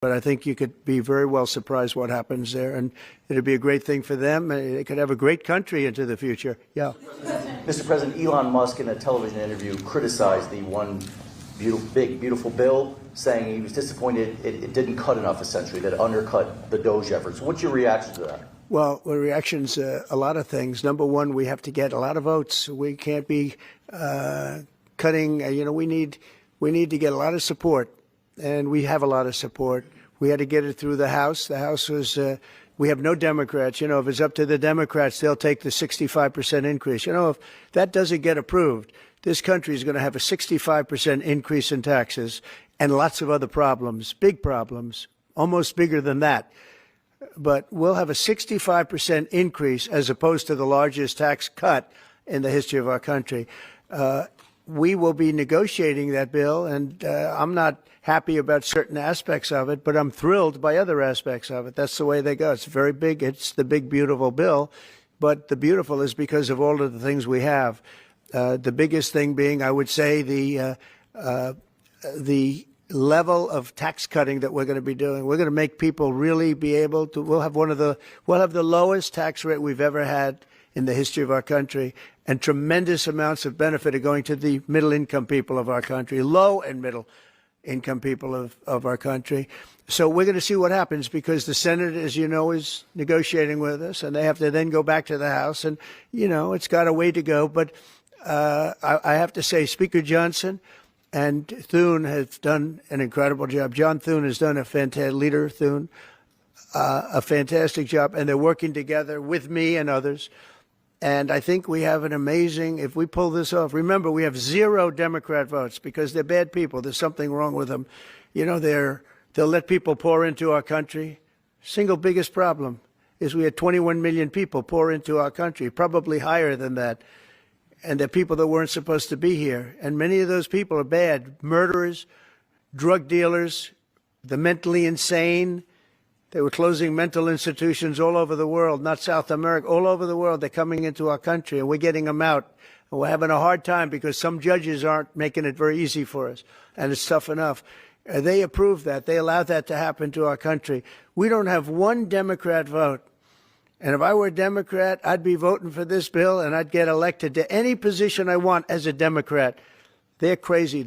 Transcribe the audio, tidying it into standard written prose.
But I think you could be very well surprised what happens there, and it'd be a great thing for them. It could have a great country into the future. Yeah. Mr. President, Elon Musk in a television interview criticized the one big, beautiful bill, saying he was disappointed it didn't cut enough, essentially, that it undercut the DOGE efforts. What's your reaction to that? Well, the reaction's a lot of things. Number one, we have to get a lot of votes. We can't be cutting. We need to get a lot of support. And we have a lot of support. We had to get it through the House. The House was, we have no Democrats. If it's up to the Democrats, they'll take the 65% increase. If that doesn't get approved, this country is going to have a 65% increase in taxes and lots of other problems, big problems, almost bigger than that. But we'll have a 65% increase as opposed to the largest tax cut in the history of our country. We will be negotiating that bill, and I'm not happy about certain aspects of it, but I'm thrilled by other aspects of it. That's the way they go. It's very big. It's the big, beautiful bill, but the beautiful is because of all of the things we have. The biggest thing being, I would say, the level of tax cutting that we're going to be doing. We're going to make people really be able to. We'll have the lowest tax rate we've ever had in the history of our country, and tremendous amounts of benefit are going to the middle-income people of our country, low and middle-income people of our country. So we're going to see what happens, because the Senate, as you know, is negotiating with us, and they have to then go back to the House, and, it's got a way to go. But I have to say, Speaker Johnson and Thune have done an incredible job. John Thune has done a fantastic job, and they're working together with me and others. And I think we have an amazing, if we pull this off, remember, we have 0 Democrat votes because they're bad people. There's something wrong with them. They'll let people pour into our country. Single biggest problem is we had 21 million people pour into our country, probably higher than that. And they're people that weren't supposed to be here. And many of those people are bad. Murderers, drug dealers, the mentally insane. They were closing mental institutions all over the world, not South America, all over the world. They're coming into our country, and we're getting them out. And we're having a hard time because some judges aren't making it very easy for us, and it's tough enough. They approved that. They allowed that to happen to our country. We don't have one Democrat vote. And if I were a Democrat, I'd be voting for this bill, and I'd get elected to any position I want as a Democrat. They're crazy.